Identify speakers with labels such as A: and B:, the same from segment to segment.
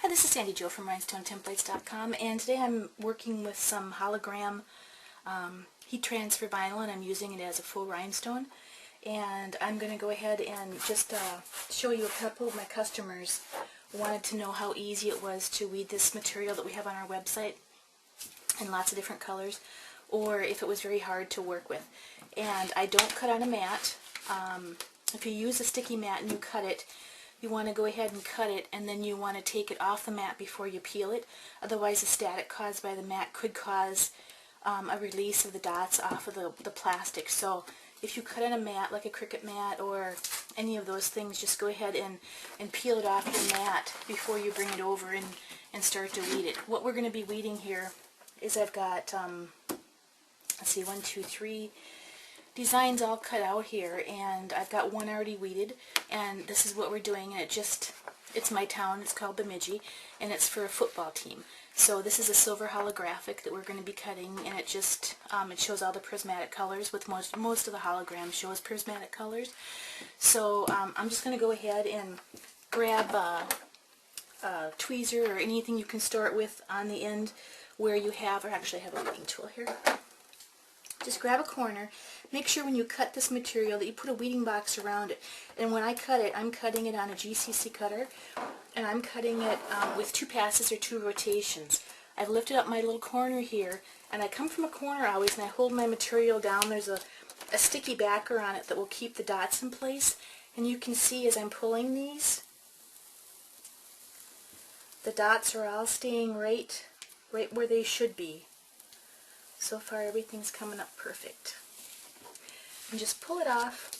A: Hi, this is Sandy Jo from Rhinestonetemplates.com, and today I'm working with some hologram heat transfer vinyl, and I'm using it as a faux rhinestone. And I'm going to go ahead and just show you a couple of my customers wanted to know how easy it was to weed this material that we have on our website in lots of different colors, or if it was very hard to work with. And I don't cut on a mat. If you use a sticky mat and you cut it, you want to go ahead and cut it, and then you want to take it off the mat before you peel it. Otherwise, the static caused by the mat could cause a release of the dots off of the plastic. So if you cut on a mat, like a cricket mat or any of those things, just go ahead and peel it off your mat before you bring it over and start to weed it. What we're going to be weeding here is I've got, let's see, 1, 2, 3 designs all cut out here, and I've got one already weeded, and this is what we're doing. And it's my town, it's called Bemidji, and it's for a football team. So this is a silver holographic that we're going to be cutting, and it just it shows all the prismatic colors. With most of the hologram shows prismatic colors. So I'm just going to go ahead and grab a tweezer or anything you can store it with on the end where you have, or actually I have a weeding tool here. Just grab a corner. Make sure when you cut this material that you put a weeding box around it. And when I cut it, I'm cutting it on a GCC cutter, and I'm cutting it with 2 passes or 2 rotations. I've lifted up my little corner here, and I come from a corner always, and I hold my material down. There's a sticky backer on it that will keep the dots in place. And you can see as I'm pulling these, the dots are all staying right where they should be. So far, everything's coming up perfect. And just pull it off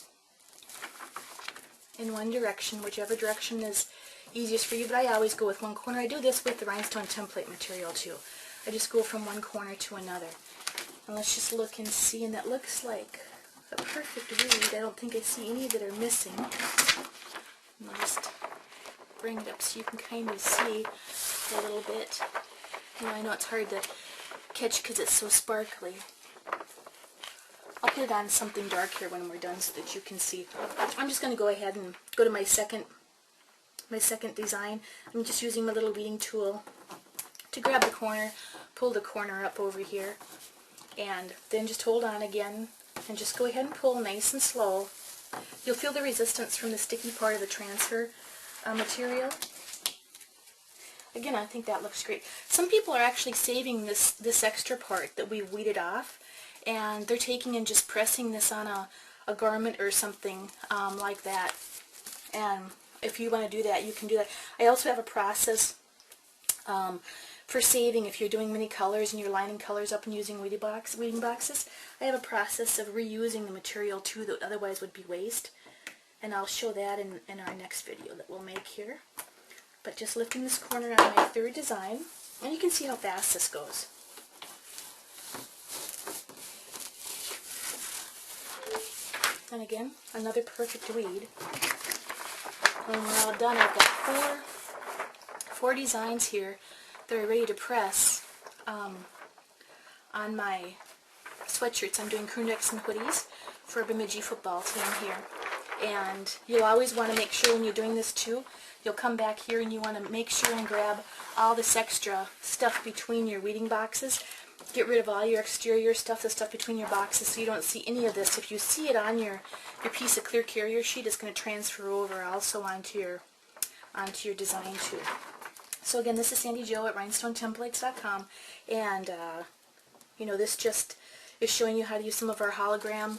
A: in one direction, whichever direction is easiest for you, but I always go with one corner. I do this with the rhinestone template material too. I just go from one corner to another. And let's just look and see, and that looks like a perfect weed. I don't think I see any that are missing. And I'll just bring it up so you can kind of see a little bit. You know, I know it's hard to catch because it's so sparkly. I'll put it on something dark here when we're done so that you can see. I'm just going to go ahead and go to my second design. I'm just using my little weeding tool to grab the corner, pull the corner up over here, and then just hold on again and just go ahead and pull nice and slow. You'll feel the resistance from the sticky part of the transfer material. Again, I think that looks great. Some people are actually saving this extra part that we weeded off, and they're taking and just pressing this on a garment or something like that. And if you want to do that, you can do that. I also have a process for saving. If you're doing many colors and you're lining colors up and using weeding boxes, I have a process of reusing the material too that otherwise would be waste. And I'll show that in our next video that we'll make here. But just lifting this corner on my third design, and you can see how fast this goes. And again, another perfect weed. When we're all done, I've got four designs here that are ready to press on my sweatshirts. I'm doing crew necks and hoodies for a Bemidji football team here. And you'll always want to make sure when you're doing this too, you'll come back here and you want to make sure and grab all this extra stuff between your weeding boxes. Get rid of all your exterior stuff, the stuff between your boxes, so you don't see any of this. If you see it on your piece of clear carrier sheet, it's going to transfer over also onto your design too. So again, this is Sandy Jo at Rhinestonetemplates.com, and you know, this just is showing you how to use some of our hologram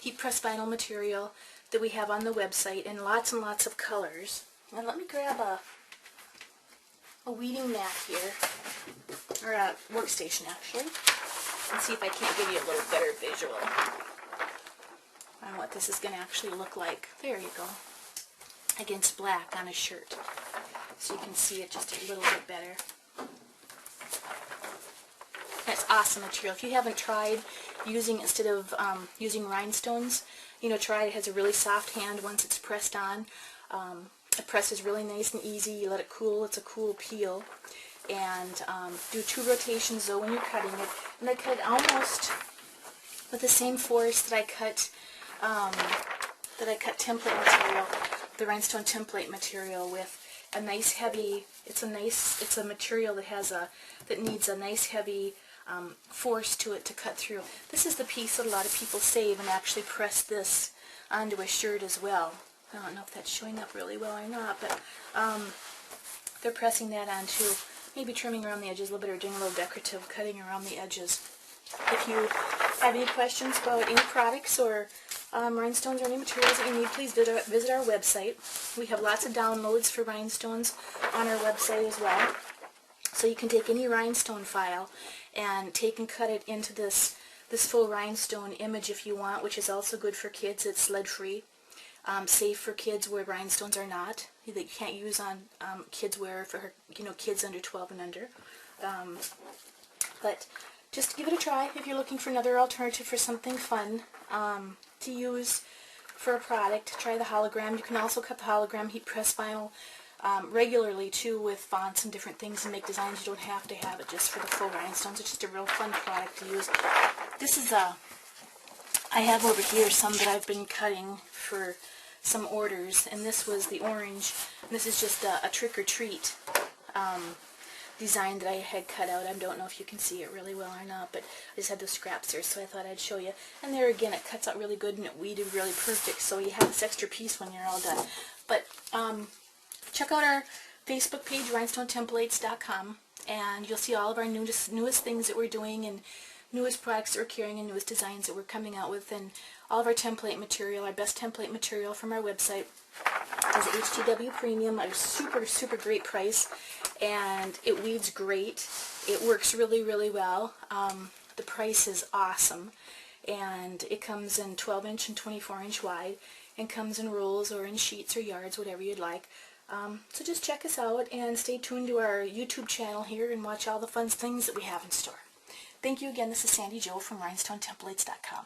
A: heat press vinyl material that we have on the website in lots and lots of colors. And let me grab a weeding mat here, or a workstation actually, and see if I can't give you a little better visual on what this is going to actually look like. There you go. Against black on a shirt. So you can see it just a little bit better. That's awesome material. If you haven't tried using, instead of using rhinestones, you know, try it. It has a really soft hand once it's pressed on. The press is really nice and easy. You let it cool. It's a cool peel. And do 2 rotations though when you're cutting it. And I cut it almost with the same force that I cut template material, the rhinestone template material with. a nice heavy, it's a material that that needs a nice heavy force to it to cut through. This is the piece that a lot of people save and actually press this onto a shirt as well. I don't know if that's showing up really well or not, but they're pressing that onto, maybe trimming around the edges a little bit or doing a little decorative cutting around the edges. If you have any questions about any products or rhinestones or any materials that you need, please visit our website. We have lots of downloads for rhinestones on our website as well. So you can take any rhinestone file and take and cut it into this faux rhinestone image if you want, which is also good for kids. It's lead-free, safe for kids where rhinestones are not. That you can't use on kids wear for kids under 12 and under. But just give it a try if you're looking for another alternative for something fun to use for a product. Try the hologram. You can also cut the hologram heat press vinyl regularly too with fonts and different things and make designs. You don't have to have it just for the faux rhinestones. It's just a real fun product to use. This is I have over here some that I've been cutting for some orders, and this was the orange. And this is just a trick-or-treat design that I had cut out. I don't know if you can see it really well or not, but I just had those scraps there, so I thought I'd show you. And there again, it cuts out really good and it weeded really perfect, so you have this extra piece when you're all done. But check out our Facebook page, rhinestonetemplates.com, and you'll see all of our newest things that we're doing and newest products that we're carrying and newest designs that we're coming out with, and all of our template material, our best template material from our website is HTW Premium at a super, super great price, and it weeds great. It works really, really well. The price is awesome, and it comes in 12-inch and 24-inch wide, and comes in rolls or in sheets or yards, whatever you'd like. So just check us out and stay tuned to our YouTube channel here and watch all the fun things that we have in store. Thank you again. This is Sandy Jo from rhinestonetemplates.com.